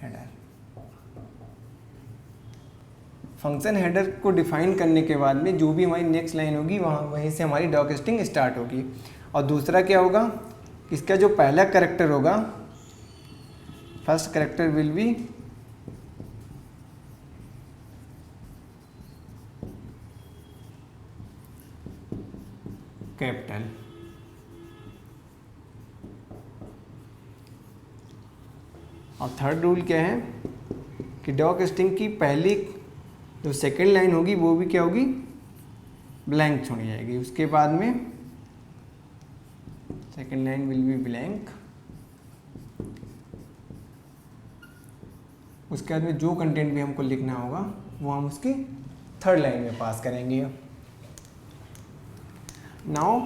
Header. Function header को define करने के बाद में जो भी हमारी नेक्स्ट लाइन होगी वहीं से हमारी डॉकस्टिंग स्टार्ट होगी। और दूसरा क्या होगा, इसका जो पहला कैरेक्टर होगा, first character will be capital. और थर्ड रूल क्या है कि डॉकस्टिंग की पहली जो सेकेंड लाइन होगी वो भी क्या होगी, ब्लैंक छोड़ी जाएगी। उसके बाद में second line will be blank. उसके बाद में जो कंटेंट भी हमको लिखना होगा वो हम उसकी थर्ड लाइन में पास करेंगे। Now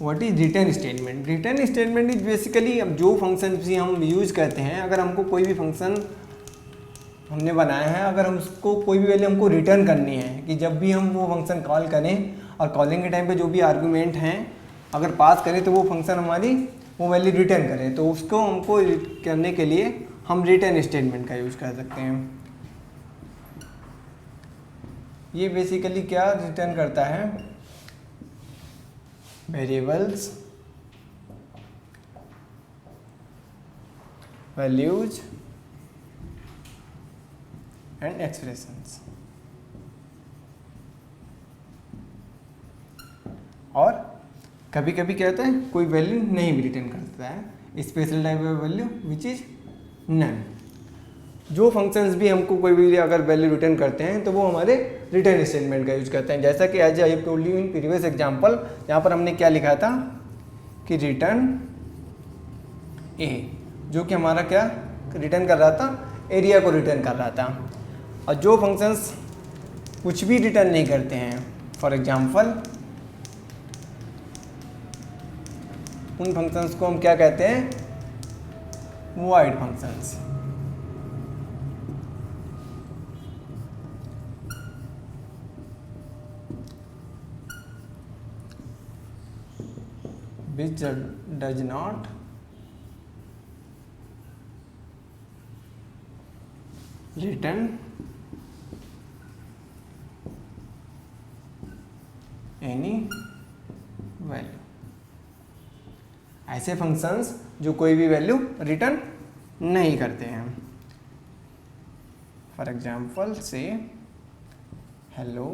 what is return statement. Return statement is basically अब जो फंक्शन भी हम यूज करते हैं, अगर हमको कोई भी फंक्शन हमने बनाया है, अगर हम उसको कोई भी वैल्यू हमको रिटर्न करनी है कि जब भी हम वो फंक्शन कॉल करें और कॉलिंग के टाइम पे जो भी आर्गुमेंट हैं अगर पास करें तो वो फंक्शन हमारी वो वैल्यू रिटर्न करे, तो उसको हमको करने के लिए हम रिटर्न स्टेटमेंट का यूज कर सकते हैं। ये बेसिकली क्या रिटर्न करता है, वेरिएबल्स, वैल्यूज एंड एक्सप्रेशंस। और कभी कभी क्या होता है कोई वैल्यू नहीं भी रिटर्न करता है, special type of value which is none. जो फंक्शंस भी हमको कोई भी अगर वैल्यू रिटर्न करते हैं तो वो हमारे रिटर्न स्टेटमेंट का यूज करते हैं। जैसा कि as I told you in previous example, यहाँ पर हमने क्या लिखा था कि रिटर्न ए, जो कि हमारा क्या रिटर्न कर रहा था, एरिया को रिटर्न कर रहा था। और जो फंक्शंस कुछ भी रिटर्न नहीं करते हैं, फॉर एग्जांपल उन फंक्शंस को हम क्या कहते हैं, void functions. which does not return any value। ऐसे फंक्शंस जो कोई भी वैल्यू रिटर्न नहीं करते हैं। फॉर एग्जाम्पल से hello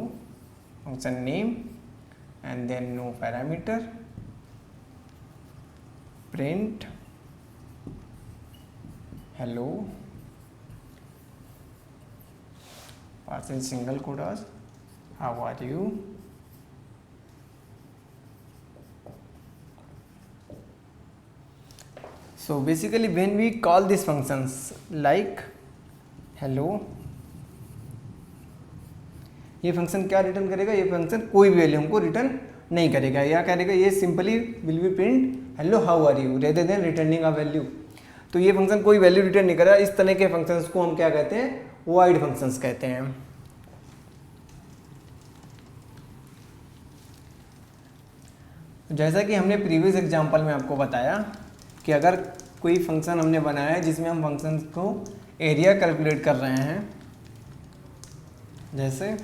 function name and then no parameter, print hello parcel single quotes how are you. So basically when we call these functions like hello, ये function क्या रिटर्न करेगा, ये फंक्शन कोई भी वैल्यू हमको रिटर्न नहीं करेगा, या करेगा ये simply will be print hello how are you rather than returning a value. तो ये फंक्शन कोई वैल्यू रिटर्न नहीं कर रहा। इस तरह के फंक्शंस को हम क्या कहते हैं, वॉइड फंक्शंस कहते हैं। जैसा कि हमने प्रीवियस एग्जांपल में आपको बताया कि अगर कोई फंक्शन हमने बनाया है जिसमें हम फंक्शन को एरिया कैलकुलेट कर रहे हैं, जैसे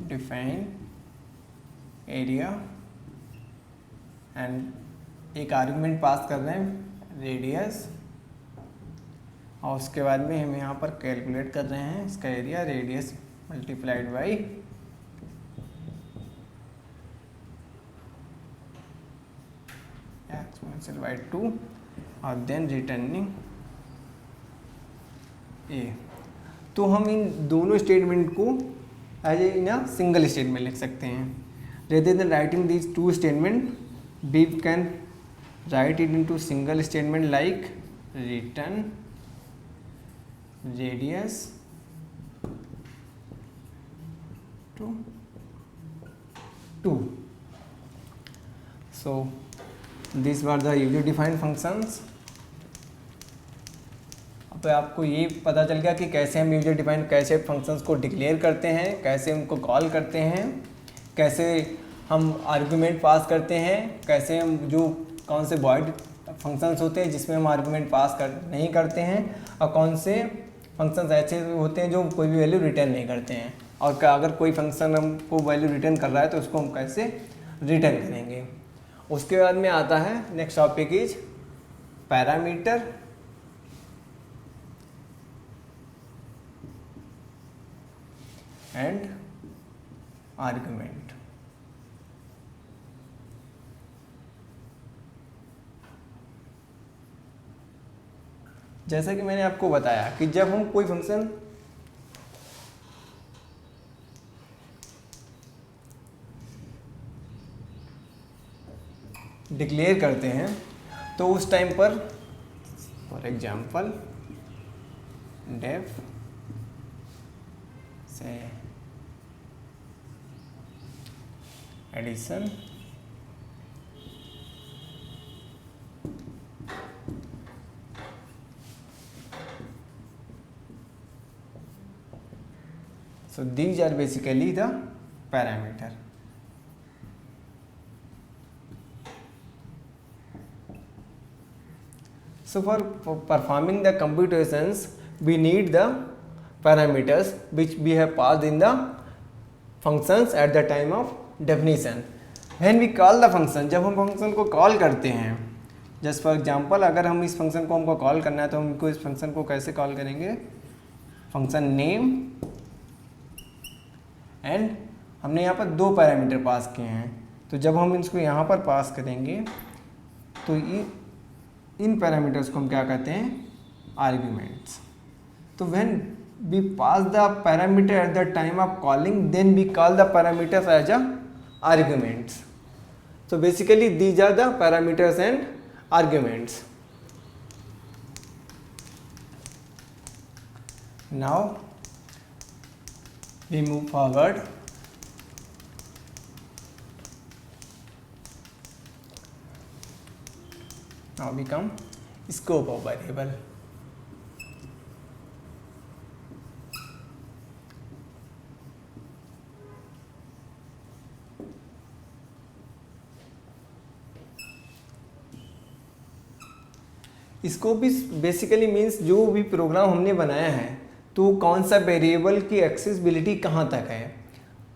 डिफाइन एरिया एंड एक आर्गुमेंट पास कर रहे हैं रेडियस, और उसके बाद में हम यहाँ पर कैलकुलेट कर रहे हैं इसका area radius multiplied by exponential by 2 और देन रिटर्निंग ए। तो हम इन दोनों स्टेटमेंट को as in a single statement लिख सकते हैं। Rather than writing these two statement we can write it into single statement like return radius to 2। So these were the user defined functions। अब आपको ये पता चल गया कि कैसे हम यूजर डिफाइन कैसे फंक्शंस को डिक्लेयर करते हैं, कैसे उनको कॉल करते हैं, कैसे हम आर्गुमेंट पास करते हैं, कैसे हम जो कौन से वॉइड फंक्शंस होते हैं जिसमें हम आर्गुमेंट पास नहीं करते हैं, और कौन से फंक्शंस ऐसे होते हैं जो कोई भी वैल्यू रिटर्न नहीं करते हैं, और अगर कोई फंक्शन हमको वैल्यू रिटर्न कर रहा है तो उसको हम कैसे रिटर्न करेंगे। उसके बाद में आता है next topic is parameter and argument. जैसा कि मैंने आपको बताया कि जब हम कोई फंक्शन डिक्लेयर करते हैं तो उस टाइम पर फॉर एग्जांपल डेफ से addition so these are basically the parameter. So for performing the computations we need the parameters which we have passed in the functions at the time of definition. When we call the function, जब हम function को call करते हैं, just for example अगर हम इस function को हमको कॉल करना है तो हमको इस फंक्शन को कैसे कॉल करेंगे, फंक्शन नेम एंड हमने यहाँ पर दो पैरामीटर पास किए हैं, तो जब हम इसको यहाँ पर पास करेंगे तो इन पैरामीटर्स को हम क्या कहते हैं, आर्ग्यूमेंट्स। तो when we pass the parameter at the time of calling then we call the parameters as a arguments. So basically these are the parameters and arguments. Now we move forward. Now we come scope of variable. Scope is basically means जो भी programme हमने बनाया है तो कौन सा variable की accessibility कहाँ तक है,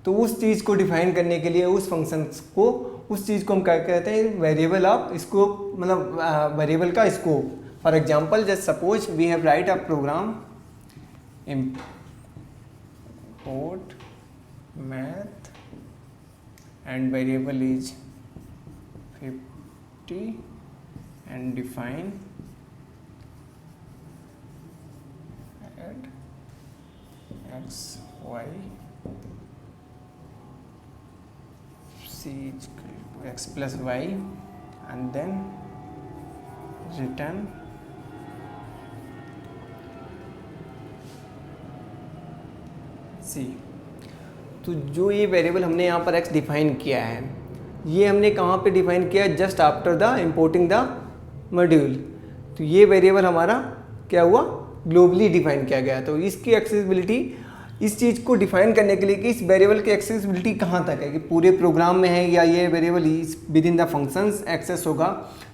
तो उस चीज़ को डिफाइन करने के लिए उस फंक्शन को, उस चीज़ को हम क्या कहते हैं, वेरिएबल ऑफ स्कोप, मतलब वेरिएबल का scope. For example just suppose we have write a program import math and variable is 50 and define add x y c is equal to x plus y and then return c। तो जो ये variable हमने यहाँ पर x define किया है, ये हमने कहाँ पे डिफाइन किया है, just after the importing the module. तो ये वेरिएबल हमारा क्या हुआ, ग्लोबली डिफाइन किया गया। तो इसकी एक्सेसिबिलिटी, इस चीज़ को डिफाइन करने के लिए कि इस वेरिएबल की एक्सेसिबिलिटी कहाँ तक है, कि पूरे प्रोग्राम में है या ये variable within the functions access होगा,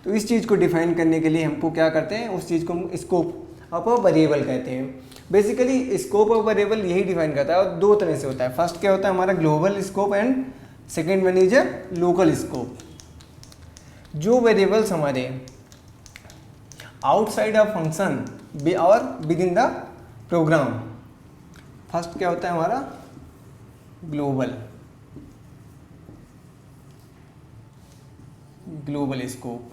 तो इस चीज़ को डिफाइन करने के लिए हमको क्या करते हैं, उस चीज़ को हम स्कोप ऑफ अ वेरिएबल कहते हैं। बेसिकली स्कोप ऑफ वेरिएबल यही डिफाइन करता है, और दो तरह से होता है। फर्स्ट क्या होता है हमारा global scope and second one is local scope. जो वेरिएबल्स हमारे आउटसाइड ऑफ फंक्शन और within the program, first क्या होता है हमारा global scope.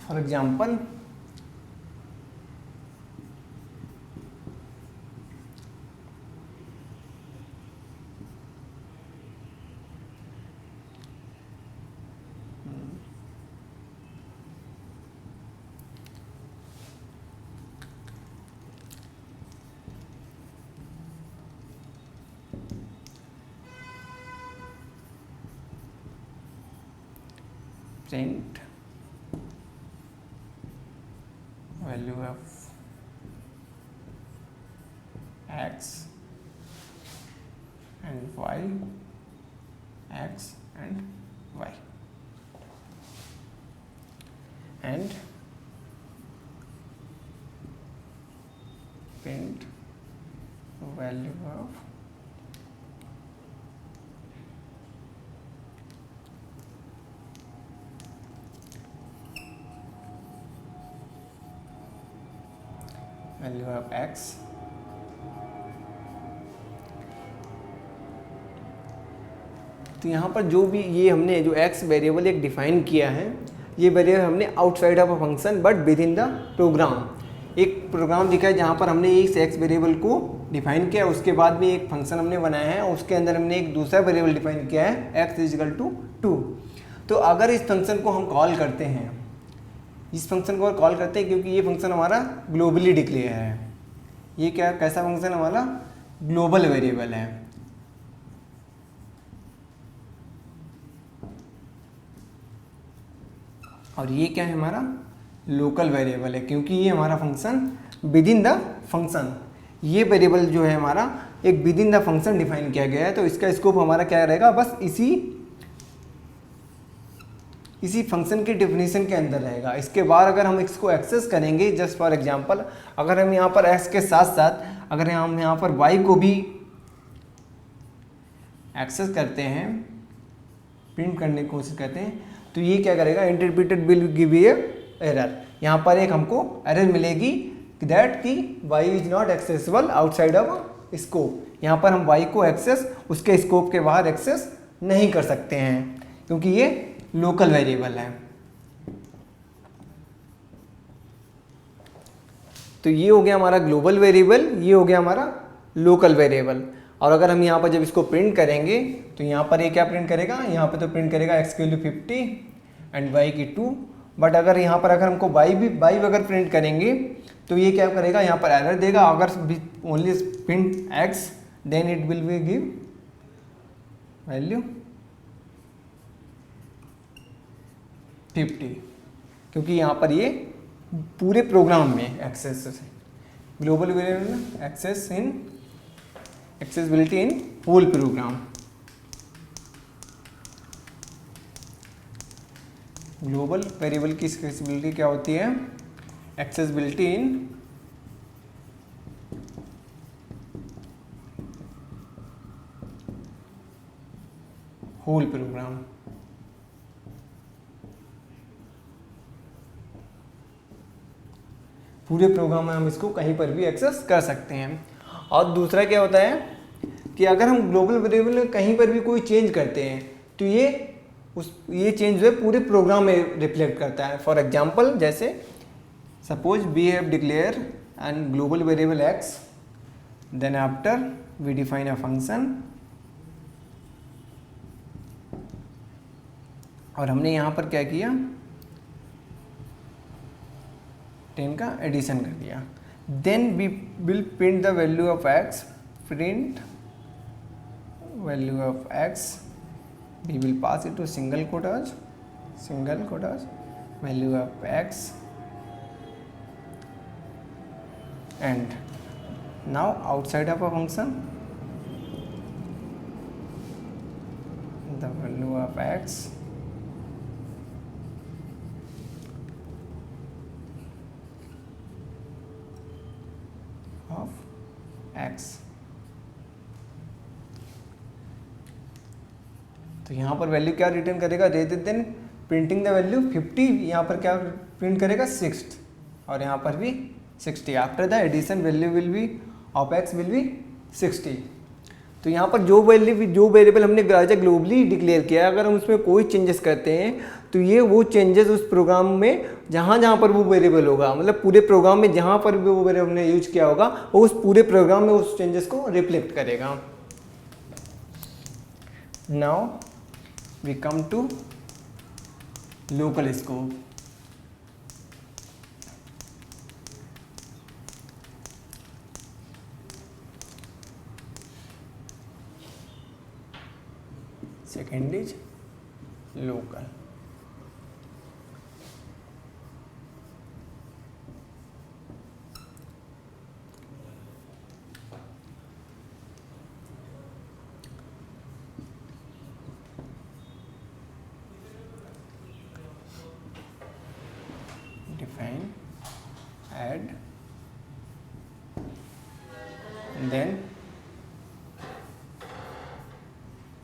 For example print value of x and y, x and y। and print value of x। तो यहाँ पर जो भी ये हमने जो x वेरिएबल एक डिफाइन किया है, ये वेरिएबल हमने outside of a function but within the program. एक प्रोग्राम दिखा है जहाँ पर हमने इस x वेरिएबल को डिफाइन किया, उसके बाद में एक फंक्शन हमने बनाया है, उसके अंदर हमने एक दूसरा वेरिएबल डिफाइन किया है x इजिकल टू 2। तो अगर इस फंक्शन को हम कॉल करते हैं, इस फंक्शन को कॉल करते हैं क्योंकि ये फंक्शन हमारा ग्लोबली डिक्लेयर है। ये क्या कैसा फंक्शन हमारा ग्लोबल वेरिएबल है। और ये क्या है हमारा लोकल वेरिएबल है, क्योंकि ये हमारा function with in the function, ये वेरिएबल जो है हमारा एक with in the function define किया गया है। तो इसका स्कोप हमारा क्या रहेगा, बस इसी फंक्शन के डेफिनेशन के अंदर रहेगा। इसके बाद अगर हम इसको एक्सेस करेंगे, जस्ट फॉर एग्जांपल अगर हम यहाँ पर x के साथ साथ अगर हम यहाँ पर y को भी एक्सेस करते हैं, प्रिंट करने की कोशिश करते हैं, तो ये क्या करेगा, interpreted will give a error. यहाँ पर एक हमको एरर मिलेगी दैट कि y is not accessible outside of scope. यहाँ पर हम y को एक्सेस उसके स्कोप के बाहर एक्सेस नहीं कर सकते हैं, क्योंकि ये लोकल वेरिएबल है। तो ये हो गया हमारा ग्लोबल वेरिएबल, ये हो गया हमारा लोकल वेरिएबल। और अगर हम यहाँ पर जब इसको प्रिंट करेंगे तो यहाँ पर ये क्या प्रिंट करेगा, यहाँ पर तो प्रिंट करेगा x की वैल्यू 50 एंड y की 2। बट अगर यहाँ पर अगर हमको y अगर प्रिंट करेंगे तो ये क्या करेगा, यहाँ पर एरर देगा। अगर only print x then it will be give value 50, क्योंकि यहाँ पर ये पूरे प्रोग्राम में access global variable accessibility in whole program. Global variable की एक्सेसिबिलिटी क्या होती है, एक्सेसिबिलिटी इन होल प्रोग्राम। पूरे प्रोग्राम में हम इसको कहीं पर भी एक्सेस कर सकते हैं। और दूसरा क्या होता है कि अगर हम ग्लोबल वेरिएबल में कहीं पर भी कोई चेंज करते हैं तो ये चेंज जो है पूरे प्रोग्राम में रिफ्लेक्ट करता है। फॉर एग्जांपल जैसे suppose we have declare an global variable x, then after we define a function, और हमने यहाँ पर क्या किया, 10 का एडिशन कर दिया। Then we will print the value of x, print value of x, we will pass it to single quotes value of x, and now outside of a function the value of x of x। तो यहाँ पर value क्या return करेगा, rather than printing the value 50, यहाँ पर क्या print करेगा 60, और यहाँ पर भी 60। After the addition value will be of x will be 60। तो यहाँ पर जो वेरिएबल हमने ग्लोबली डिक्लेयर किया है, अगर हम उसमें कोई चेंजेस करते हैं तो ये वो चेंजेस उस प्रोग्राम में जहाँ पर वो वेरिएबल होगा, मतलब पूरे प्रोग्राम में जहाँ पर भी वो वेरिएबल हमने यूज किया होगा वो उस पूरे प्रोग्राम में उस चेंजेस को रिफ्लेक्ट करेगा। Now we come to local scope. Second is local. define add, and then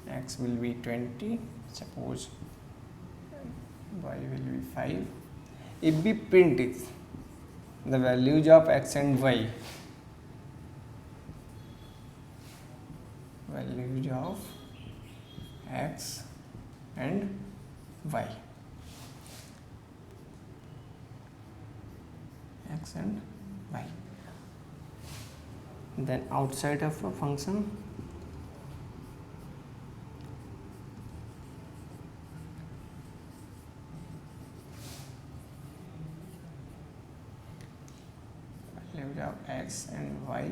x will be 20, suppose y will be 5. If we print it, the values of x and y, values of x and y, x and y, then outside of a function values of x and y,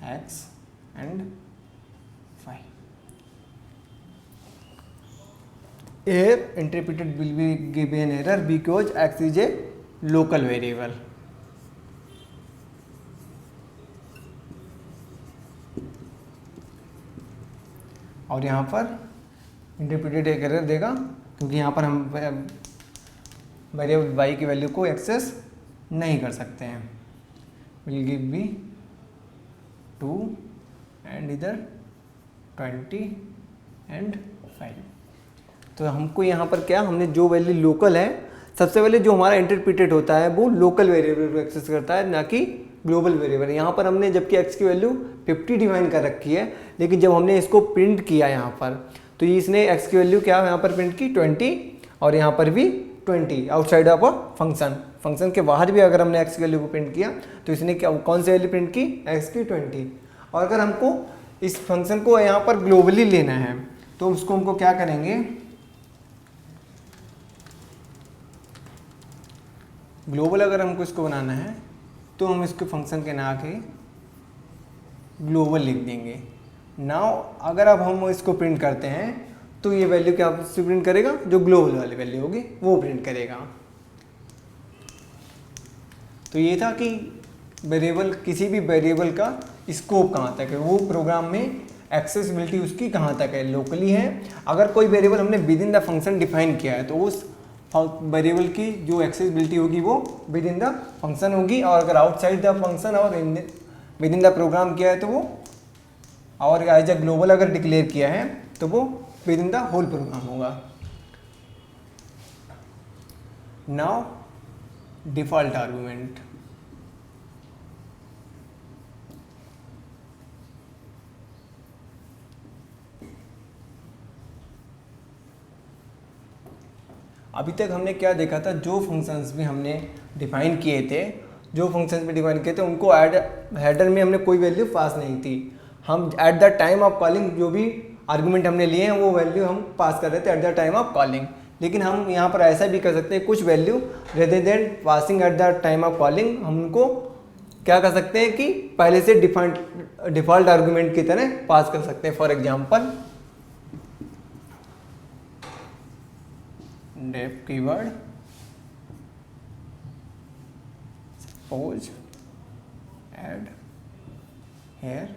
x and y. Here interpreted will be given error because x is a local variable. और यहाँ पर interpreted एक error देगा क्योंकि यहाँ पर हम variable y की वैल्यू को एक्सेस नहीं कर सकते हैं. विल गिव बी 2 एंड इधर 20 एंड 5. तो हमको यहाँ पर क्या, हमने जो वैल्यू लोकल है, सबसे पहले जो हमारा इंटरप्रेटेड होता है वो लोकल वेरिएबल को एक्सेस करता है, ना कि ग्लोबल वेरिएबल. यहाँ पर हमने जबकि x की वैल्यू 50 डिफाइन कर रखी है, लेकिन जब हमने इसको प्रिंट किया यहाँ पर तो इसने x की वैल्यू क्या यहाँ पर प्रिंट की 20 और यहाँ पर भी 20 outside of a function. Function के बाहर भी अगर हमने x की वैल्यू को प्रिंट किया तो इसने क्या, कौन सी वैल्यू प्रिंट की, x की 20. और अगर हमको इस फंक्शन को यहाँ पर ग्लोबली लेना है तो उसको हमको क्या करेंगे, ग्लोबल अगर हमको इसको बनाना है तो हम इसके फंक्शन के नाम के ग्लोबल लिख देंगे. नाउ अगर अब हम इसको प्रिंट करते हैं तो ये वैल्यू क्या प्रिंट करेगा, जो ग्लोबल वाली वैल्यू होगी वो प्रिंट करेगा. तो ये था कि वेरिएबल, किसी भी वेरिएबल का स्कोप कहाँ तक है, वो प्रोग्राम में एक्सेसिबिलिटी उसकी कहाँ तक है, लोकली है. अगर कोई वेरिएबल हमने with in the function define किया है तो उस वेरिएबल की जो एक्सेसिबिलिटी होगी वो विद इन द फंक्शन होगी, और अगर आउटसाइड द फंक्शन और विद इन द प्रोग्राम किया है तो वो, और एज अ ग्लोबल अगर डिक्लेयर किया है तो वो within the whole program होगा. Now default argument. अभी तक हमने क्या देखा था, जो फंक्शंस भी हमने डिफाइन किए थे, उनको हेडर में हमने कोई वैल्यू पास नहीं थी. हम at the time of calling जो भी आर्गुमेंट हमने लिए हैं वो वैल्यू हम पास कर रहे थे eight the time of calling. लेकिन हम यहाँ पर ऐसा भी कर सकते हैं, कुछ value rather than passing eight the time of calling हम उनको क्या कर सकते हैं कि पहले से डिफॉल्ट आर्गुमेंट की तरह पास कर सकते हैं. For example def keyword, suppose add here,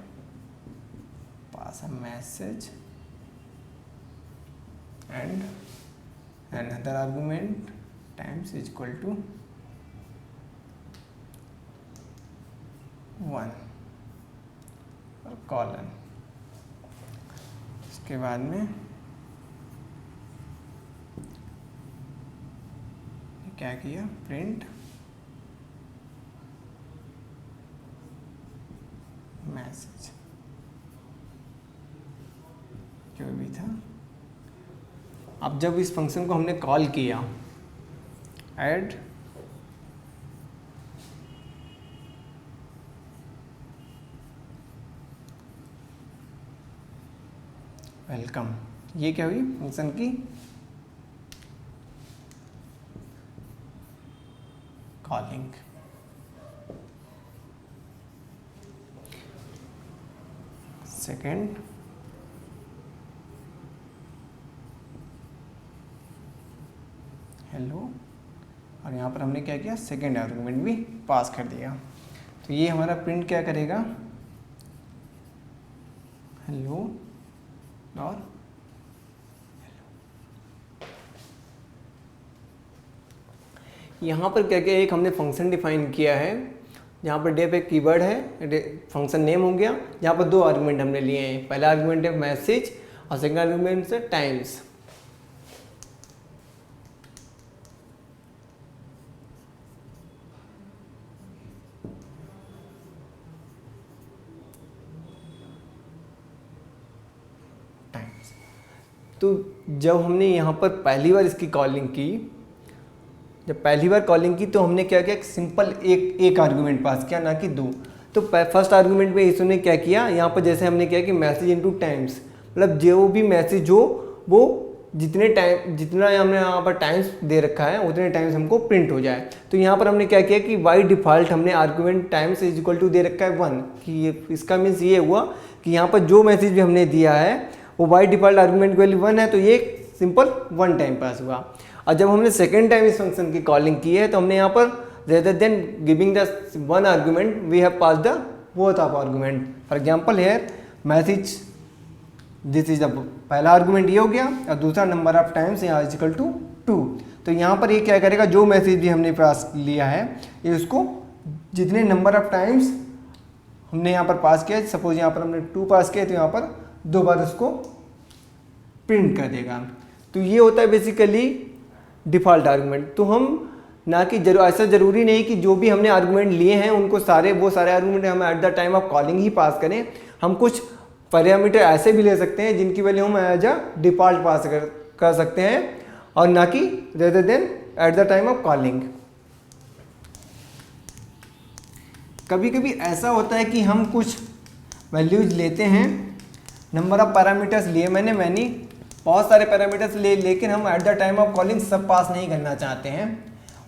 pass a message and another argument times is equal to 1 और कॉलन. इसके बाद में क्या किया, प्रिंट मैसेज जो भी था. अब जब इस फंक्शन को हमने कॉल किया ऐड वेलकम, ये क्या हुई फंक्शन की कॉलिंग. सेकेंड हेलो, और यहाँ पर हमने क्या किया, सेकेंड आर्गुमेंट भी पास कर दिया. तो ये हमारा प्रिंट क्या करेगा, हेलो और यहाँ पर क्या क्या एक हमने फंक्शन डिफाइन किया है, यहाँ पर डेफ एक कीवर्ड है, फंक्शन नेम हो गया। यहाँ पर दो आर्गुमेंट हमने लिए हैं, पहला आर्गुमेंट है मैसेज और सेकंड आर्गुमेंट है टाइम्स। तो जब हमने यहाँ पर पहली बार इसकी कॉलिंग की, जब पहली बार कॉलिंग की तो हमने क्या किया, सिंपल एक आर्गुमेंट पास किया, ना कि दो। तो फर्स्ट आर्गुमेंट में इसने क्या किया, यहाँ पर जैसे हमने किया कि मैसेज इनटू टाइम्स, मतलब जो भी मैसेज हो वो जितना हमने यहाँ पर टाइम्स दे रखा है उतने टाइम्स हमको प्रिंट हो जाए। तो यहाँ पर हमने क्या किया कि बाई डिफ़ॉल्ट हमने argument times is equal to दे रखा है 1, कि ये इसका मीन्स ये हुआ कि यहाँ पर जो मैसेज भी हमने दिया है वो बाई डिफ़ॉल्ट आर्गुमेंट वैल्यू 1 है, तो ये सिंपल 1 टाइम पास हुआ। और जब हमने सेकेंड टाइम इस फंक्शन की कॉलिंग की है तो हमने यहाँ पर rather than giving the one argument we have pass the both of argument. For example here message this is the पहला आर्गुमेंट ये हो गया और दूसरा नंबर ऑफ टाइम्स यहाँ इज इक्वल टू 2। तो यहाँ पर ये क्या करेगा, जो मैसेज भी हमने पास लिया है ये उसको जितने नंबर ऑफ टाइम्स हमने यहाँ पर पास किया, सपोज यहाँ पर हमने 2 पास किया तो यहाँ पर 2 बार उसको प्रिंट कर देगा। तो ये होता है बेसिकली डिफ़ॉल्ट आर्गुमेंट। तो हम ना कि ऐसा ज़रूरी नहीं कि जो भी हमने आर्गुमेंट लिए हैं उनको वो सारे आर्गुमेंट हम at the time of calling ही पास करें। हम कुछ पैरामीटर ऐसे भी ले सकते हैं जिनकी वैल्यू हम एज अ डिफ़ॉल्ट पास कर सकते हैं और ना कि rather than eight the time of calling. कभी कभी ऐसा होता है कि हम कुछ वैल्यूज लेते हैं, नंबर ऑफ पैरामीटर्स लिए मैंने बहुत सारे पैरामीटर्स लेकिन हम at the time of calling सब पास नहीं करना चाहते हैं,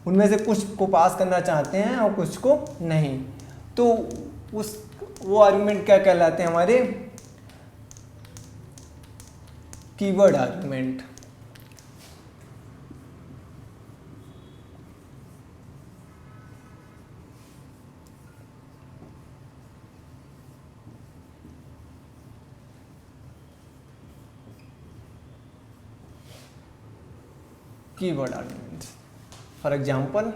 उनमें से कुछ को पास करना चाहते हैं और कुछ को नहीं। तो वो आर्गुमेंट क्या कहलाते हैं, हमारे keyword argument. Keyword arguments for example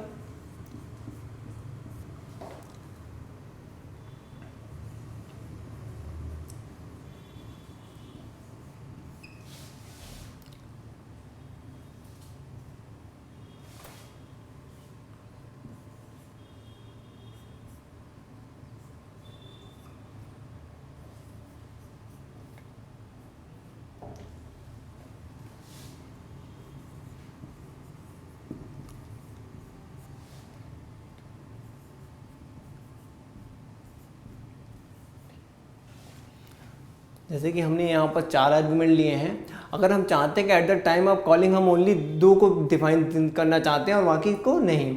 जैसे कि हमने यहाँ पर 4 आर्गुमेंट लिए हैं, अगर हम चाहते हैं कि eight the time of calling हम ओनली 2 को डिफाइन करना चाहते हैं और बाकी को नहीं,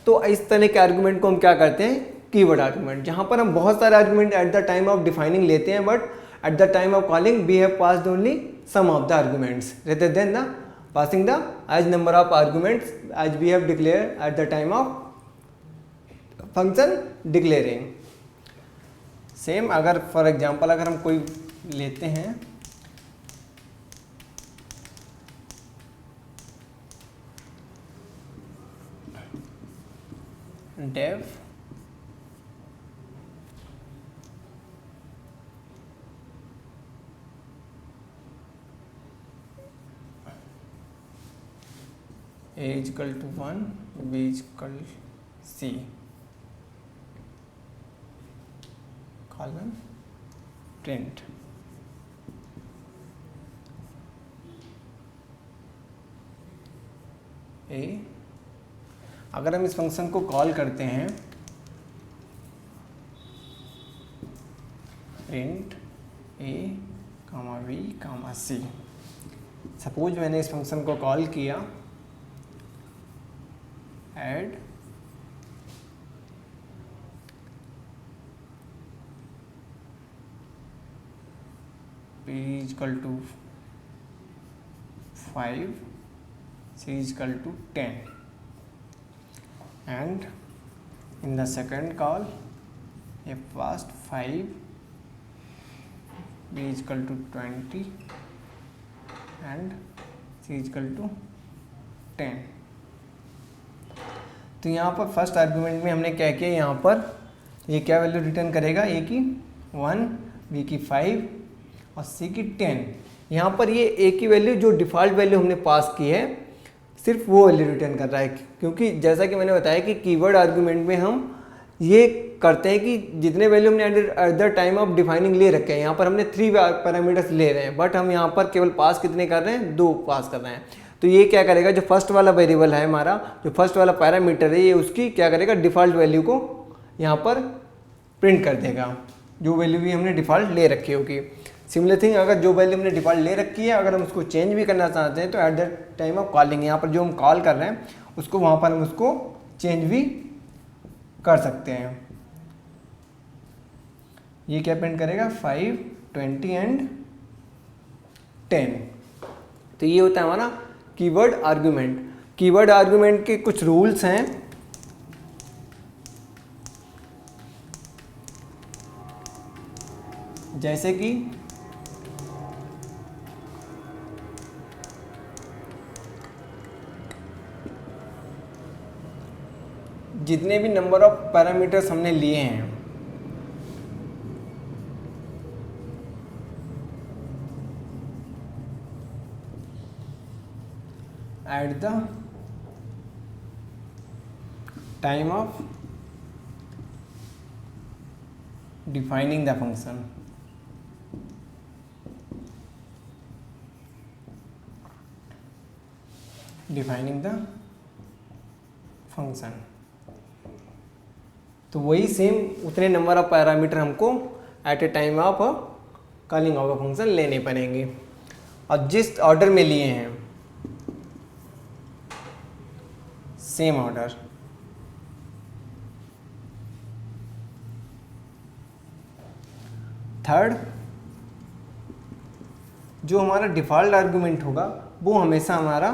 तो इस तरह के आर्गुमेंट को हम क्या करते हैं, कीवर्ड आर्गुमेंट, जहाँ पर हम बहुत सारे argument at the time of defining लेते हैं but at the time of calling we have passed only some of the arguments rather than the passing the as number of arguments as we have declare at the time of function declaring. Same अगर for example अगर हम कोई लेते हैं dev a is equal to 1, b is equal c, colon print। ए अगर हम इस function को कॉल करते हैं प्रिंट ए कामा बी कामा सी, सपोज मैंने इस फंक्शन को कॉल किया add p is equal to 5, c is equal to 10, and in the second call if first 5, b is equal to 20 and c is equal to 10। तो यहाँ पर first argument में हमने क्या किया, यहाँ पर ये क्या वैल्यू रिटर्न करेगा, ए की 1, बी की 5 और सी की 10। यहाँ पर ये ए की वैल्यू जो डिफ़ॉल्ट वैल्यू हमने पास की है सिर्फ वो वैल्यू रिटर्न कर रहा है, क्योंकि जैसा कि मैंने बताया कि कीवर्ड आर्गुमेंट में हम ये करते हैं कि जितने वैल्यू हमने eight the time of defining ले रखे हैं, यहाँ पर हमने 3 पैरामीटर्स ले रहे हैं, बट हम यहाँ पर केवल पास कितने कर रहे हैं, 2 पास कर रहे हैं। तो ये क्या करेगा, जो फर्स्ट वाला वेरिएबल है हमारा, जो फर्स्ट वाला पैरामीटर है, ये उसकी क्या करेगा, डिफ़ॉल्ट वैल्यू को यहाँ पर प्रिंट कर देगा, जो वैल्यू भी हमने डिफ़ॉल्ट ले रखी होगी। सिमिलर थिंग, अगर जो वैल्यू हमने डिफ़ॉल्ट ले रखी है अगर हम उसको चेंज भी करना चाहते हैं तो eight the time of calling, यहाँ पर जो हम कॉल कर रहे हैं उसको वहाँ पर हम उसको चेंज भी कर सकते हैं। ये क्या प्रिंट करेगा, 5, 20 एंड 10। तो ये होता है हमारा कीवर्ड आर्गुमेंट। कीवर्ड आर्गुमेंट के कुछ रूल्स हैं, जैसे कि जितने भी नंबर ऑफ पैरामीटर्स हमने लिए हैं at the time of defining the function, तो वही सेम उतने नंबर ऑफ पैरामीटर हमको at a time of calling of a function लेने पड़ेंगे, और जिस ऑर्डर में लिए हैं सेम ऑर्डर। थर्ड, जो हमारा डिफ़ॉल्ट आर्गुमेंट होगा वो हमेशा हमारा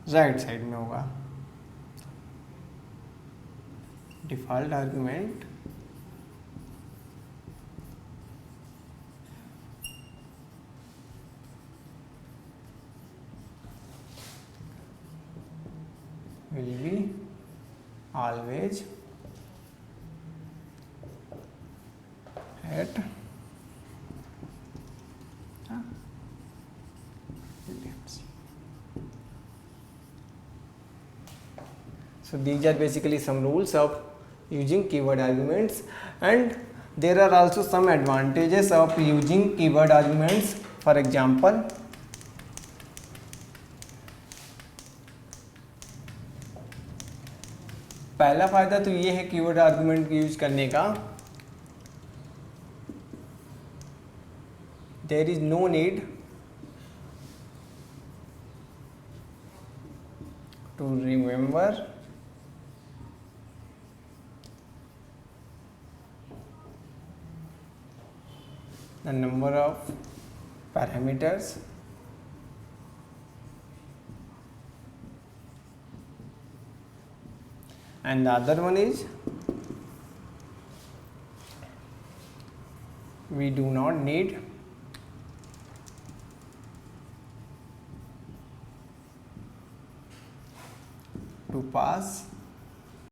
राइट साइड में होगा। Default argument will be always at left. So these are basically some rules of using keyword arguments, and there are also some advantages of using keyword arguments. For example, पहला फ़ायदा तो ये है keyword argument use करने का, there is no need to remember the number of parameters and the other one is we do not need to pass